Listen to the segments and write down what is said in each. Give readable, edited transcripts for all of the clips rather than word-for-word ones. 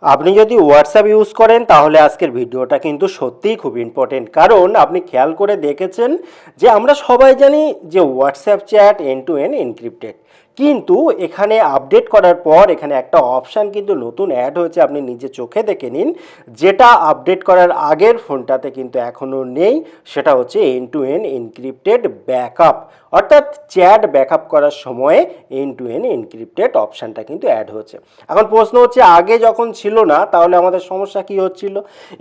আপনি যদি WhatsApp use করেন তাহলে আজকের ভিডিওটা কিন্তু সত্যিই খুব ইম্পর্টেন্ট, কারণ আপনি খেয়াল করে দেখেছেন যে আমরা সবাই জানি যে WhatsApp chat end to end encrypted, কিন্তু এখানে আপডেট করার পর এখানে একটা অপশান কিন্তু নতুন অ্যাড হয়েছে, আপনি নিজে চোখে দেখে নিন, যেটা আপডেট করার আগের ফোনটাতে কিন্তু এখনও নেই। সেটা হচ্ছে end to end encrypted backup, অর্থাৎ চ্যাট ব্যাকআপ করার সময় এন্ড টু এন্ড এনক্রিপ্টেড অপশানটা কিন্তু অ্যাড হচ্ছে। এখন প্রশ্ন হচ্ছে আগে যখন ছিল না তাহলে আমাদের সমস্যা কি হচ্ছিল,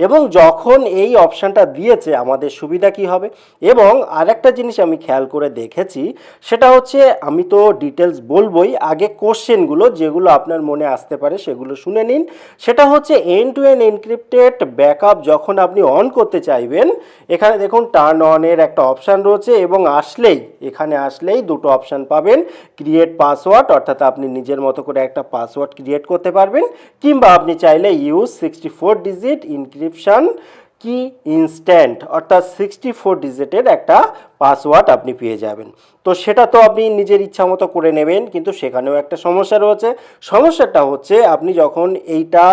এবং যখন এই অপশানটা দিয়েছে আমাদের সুবিধা কি হবে। এবং আরেকটা জিনিস আমি খেয়াল করে দেখেছি, সেটা হচ্ছে আমি তো ডিটেলস বলবোই, আগে কোশ্চেনগুলো যেগুলো আপনার মনে আসতে পারে সেগুলো শুনে নিন। সেটা হচ্ছে end to end encrypted backup যখন আপনি অন করতে চাইবেন, এখানে দেখুন টার্ন অনের একটা অপশান রয়েছে, এবং এখানে আসলেই দুটো অপশান পাবেন। ক্রিয়েট পাসওয়ার্ড, অর্থাৎ আপনি নিজের মতো করে একটা পাসওয়ার্ড ক্রিয়েট করতে পারবেন, কিংবা আপনি চাইলে ইউজ 64 ডিজিট ইনক্রিপশন কি ইনস্ট্যান্ট, অর্থাৎ 64 ডিজিটের একটা পাসওয়ার্ড আপনি পেয়ে যাবেন। তো সেটা তো আপনি নিজের ইচ্ছা মতো করে নেবেন, কিন্তু সেখানেও একটা সমস্যা রয়েছে। সমস্যাটা হচ্ছে আপনি যখন এইটা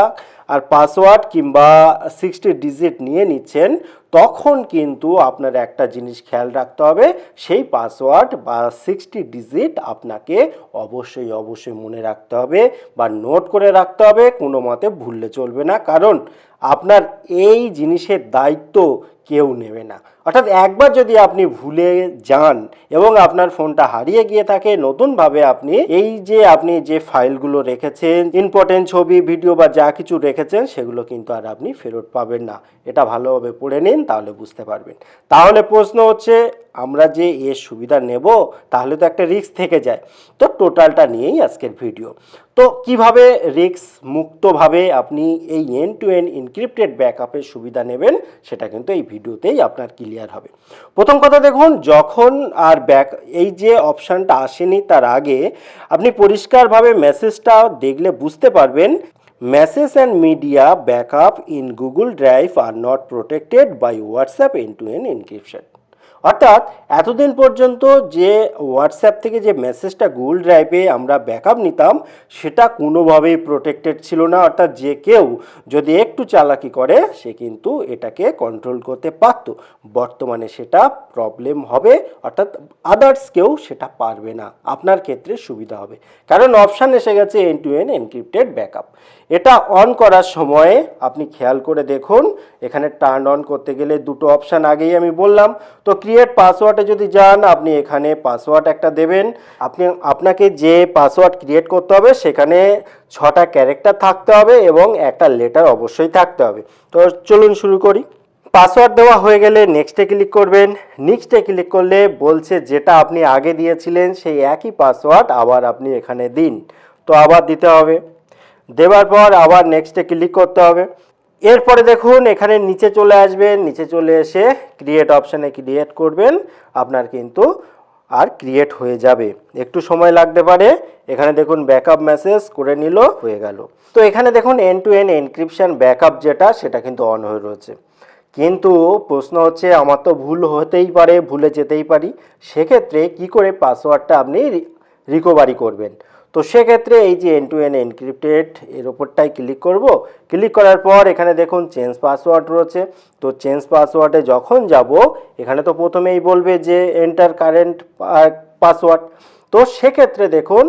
আর পাসওয়ার্ড কিংবা 60 ডিজিট নিয়ে নিচ্ছেন, তখন কিন্তু আপনার একটা জিনিস খেয়াল রাখতে হবে, সেই পাসওয়ার্ড বা 60 ডিজিট আপনাকে অবশ্যই মনে রাখতে হবে বা নোট করে রাখতে হবে, কোনো মতে ভুললে চলবে না, কারণ আপনার এই জিনিসের দায়িত্ব কেউ নেবে না। অর্থাৎ একবার যদি আপনি ভুলে যান এবং আপনার ফোনটা হারিয়ে গিয়ে থাকে, নতুনভাবে আপনি আপনি যে ফাইলগুলো রেখেছেন, ইম্পর্টেন্ট ছবি ভিডিও বা যা কিছু রেখেছেন, সেগুলো কিন্তু আর আপনি ফেরত পাবেন না। এটা ভালোভাবে পড়ে নিন, তাহলে বুঝতে পারবেন। তাহলে প্রশ্ন হচ্ছে আমরা যে এর সুবিধা নেব, তাহলে তো একটা রিস্ক থেকে যায়। তো টোটালটা নিয়েই আজকের ভিডিও। তো কিভাবে রিস্ক মুক্তভাবে আপনি এই এন্ড টু এন্ড এনক্রিপ্টেড ব্যাকআপের সুবিধা নেবেন, সেটা কিন্তু এই ভিডিওতেই আপনার ক্লিয়ার হবে। প্রথম কথা দেখুন, যখন আর এই যে অপশানটা আসেনি তার আগে আপনি পরিষ্কারভাবে মেসেজটা দেখলে বুঝতে পারবেন, message and media backup in Google Drive are not protected by WhatsApp end to end encryption. অর্থাৎ এতদিন পর্যন্ত যে হোয়াটসঅ্যাপ থেকে যে মেসেজটা গুগল ড্রাইভে আমরা ব্যাকআপ নিতাম, সেটা কোনোভাবেই প্রোটেক্টেড ছিল না। অর্থাৎ যে কেউ যদি একটু চালাকি করে সে কিন্তু এটাকে কন্ট্রোল করতে পারত। বর্তমানে সেটা প্রবলেম হবে, অর্থাৎ আদার্স কেউ সেটা পারবে না। আপনার ক্ষেত্রে সুবিধা হবে, কারণ অপশান এসে গেছে end to end encrypted backup. এটা অন করার সময় আপনি খেয়াল করে দেখুন, এখানে টার্ন অন করতে গেলে দুটো অপশান আগেই আমি বললাম। তো ক্রিয়েট পাসওয়ার্ডে যদি যান, আপনি এখানে পাসওয়ার্ড একটা দেবেন। আপনাকে যে পাসওয়ার্ড ক্রিয়েট করতে হবে সেখানে 6টা ক্যারেক্টার থাকতে হবে এবং একটা লেটার অবশ্যই থাকতে হবে। তো চলুন শুরু করি। পাসওয়ার্ড দেওয়া হয়ে গেলে নেক্সটে ক্লিক করবেন। নেক্সটে ক্লিক করলে বলছে যেটা আপনি আগে দিয়েছিলেন সেই একই পাসওয়ার্ড আবার আপনি এখানে দিন। তো আবার দিতে হবে, দেওয়ার পর আবার নেক্সটে ক্লিক করতে হবে। এরপরে দেখুন এখানে নিচে চলে আসবেন, নিচে চলে এসে ক্রিয়েট অপশানে ক্রিয়েট করবেন, আপনার কিন্তু আর ক্রিয়েট হয়ে যাবে। একটু সময় লাগতে পারে। এখানে দেখুন ব্যাকআপ মেসেজ করে নিল, হয়ে গেল। তো এখানে দেখুন end to end encryption backup যেটা, সেটা কিন্তু অন হয়ে রয়েছে। কিন্তু প্রশ্ন হচ্ছে আমার তো ভুল হতেই পারে, ভুলে যেতেই পারি, সেক্ষেত্রে কি করে পাসওয়ার্ডটা আপনি রিকভারি করবেন? তো সেক্ষেত্রে এই যে এন্ড টু এন্ড এনক্রিপ্টেড এর ওপরটাই ক্লিক করব। ক্লিক করার পর এখানে দেখুন চেঞ্জ পাসওয়ার্ড রয়েছে। তো চেঞ্জ পাসওয়ার্ডে যখন যাব, এখানে তো প্রথমেই বলবে যে এন্টার কারেন্ট পাসওয়ার্ড। তো সেক্ষেত্রে দেখুন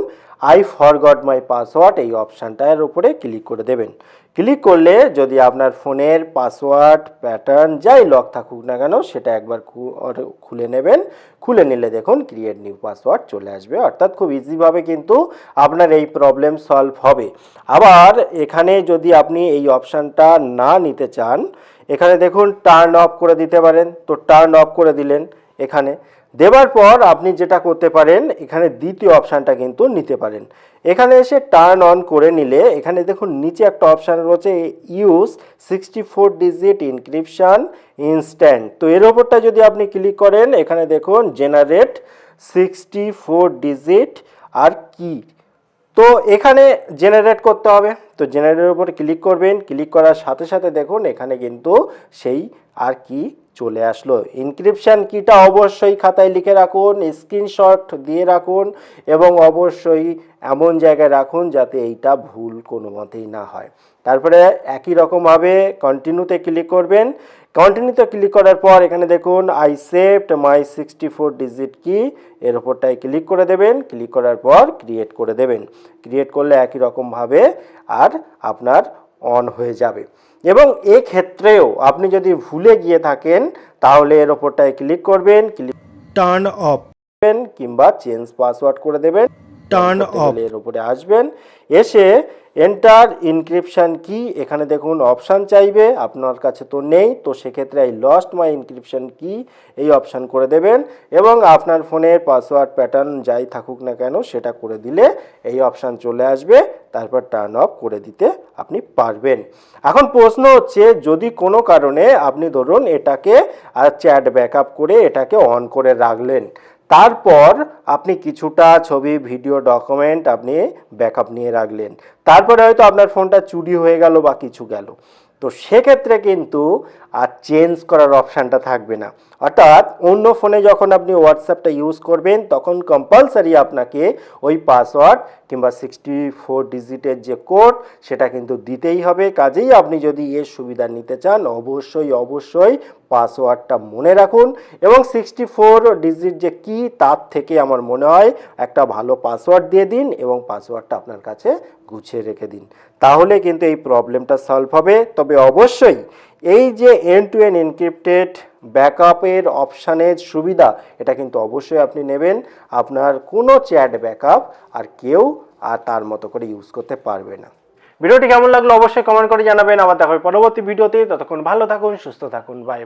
আই ফরগট মাই পাসওয়ার্ড এই অপশানটার উপরে ক্লিক করে দেবেন। ক্লিক করলে যদি আপনার ফোনের পাসওয়ার্ড প্যাটার্ন যাই লক থাকুক না কেন, সেটা একবার খুলে নেবেন। খুলে নিলে দেখুন ক্রিয়েট নিউ পাসওয়ার্ড চলে আসবে, অর্থাৎ খুব ইজিভাবে কিন্তু আপনার এই প্রবলেম সলভ হবে। আবার এখানে যদি আপনি এই অপশানটা না নিতে চান, এখানে দেখুন টার্ন অফ করে দিতে পারেন। তো টার্ন অফ করে দিলেন। এখানে দেওয়ার পর আপনি যেটা করতে পারেন, এখানে দ্বিতীয় অপশানটা কিন্তু নিতে পারেন। এখানে এসে টার্ন অন করে নিলে এখানে দেখুন নিচে একটা অপশান রয়েছে ইউজ 64 ডিজিট ইনক্রিপশন ইনস্ট্যান্ট। তো এর ওপরটা যদি আপনি ক্লিক করেন, এখানে দেখুন জেনারেট 64 ডিজিট আর কি। তো এখানে জেনারেট করতে হবে। তো জেনারেটের উপরে ক্লিক করবেন। ক্লিক করার সাথে সাথে দেখুন এখানে কিন্তু সেই আর কি চলে আসলো। ইনক্রিপশন কিটা অবশ্যই খাতায় লিখে রাখুন, স্ক্রিনশট দিয়ে রাখুন, এবং অবশ্যই এমন জায়গায় রাখুন যাতে এইটা ভুল কোনো মতেই না হয়। তারপরে একই রকমভাবে কন্টিনিউতে ক্লিক করবেন। কন্টিনিউতে ক্লিক করার পর এখানে দেখুন আই সেভড মাই 64 ডিজিট কি, এর ওপরটায় ক্লিক করে দেবেন। ক্লিক করার পর ক্রিয়েট করে দেবেন। ক্রিয়েট করলে একই রকমভাবে আর আপনার অন হয়ে যাবে। এবং এক্ষেত্রেও আপনি যদি ভুলে গিয়ে থাকেন তাহলে এর ওপরটায় ক্লিক করবেন, টার্ন অফ কিংবা চেঞ্জ পাসওয়ার্ড করে দেবেন। টার্ন অফ এর উপরে আসবেন, এসে এন্টার ইনক্রিপশন কি, এখানে দেখুন অপশান চাইবে, আপনার কাছে তো নেই, তো সেক্ষেত্রে আই লস্ট মাই ইনক্রিপশন কি এই অপশান করে দেবেন এবং আপনার ফোনের পাসওয়ার্ড প্যাটার্ন যাই থাকুক না কেন সেটা করে দিলে এই অপশান চলে আসবে, তারপর টার্ন অফ করে দিতে আপনি পারবেন। এখন প্রশ্ন হচ্ছে যদি কোনো কারণে আপনি ধরুন এটাকে চ্যাট ব্যাকআপ করে এটাকে অন করে রাখলেন, তারপর আপনি কিছুটা ছবি ভিডিও ডকুমেন্ট আপনি ব্যাকআপ নিয়ে রাখলেন, তারপরে হয়তো আপনার ফোনটা চুরি হয়ে গেল বা কিছু গেল, তো সেক্ষেত্রে কিন্তু আর চেঞ্জ করার অপশানটা থাকবে না। অর্থাৎ অন্য ফোনে যখন আপনি হোয়াটসঅ্যাপটা ইউজ করবেন তখন কম্পালসারি আপনাকে ওই পাসওয়ার্ড কিংবা 64 ডিজিটের যে কোড সেটা কিন্তু দিতেই হবে। কাজেই আপনি যদি এর সুবিধা নিতে চান অবশ্যই পাসওয়ার্ডটা মনে রাখুন এবং 64 ডিজিট যে কি তার থেকে আমার মনে হয় একটা ভালো পাসওয়ার্ড দিয়ে দিন এবং পাসওয়ার্ডটা আপনার কাছে গুছিয়ে রেখে দিন, তাহলে কিন্তু এই প্রবলেমটা সলভ হবে। তবে অবশ্যই এই যে এন্ড টু এন্ড এনক্রিপ্টেড ব্যাকআপের অপশানের সুবিধা এটা কিন্তু অবশ্যই আপনি নেবেন, আপনার কোনো চ্যাট ব্যাকআপ আর কেউ আর তার মতো করে ইউজ করতে পারবে না। ভিডিওটি কেমন লাগলো অবশ্যই কমেন্ট করে জানাবেন। আবার দেখা হবে পরবর্তী ভিডিওতে, ততক্ষণ ভালো থাকুন, সুস্থ থাকুন, বাই।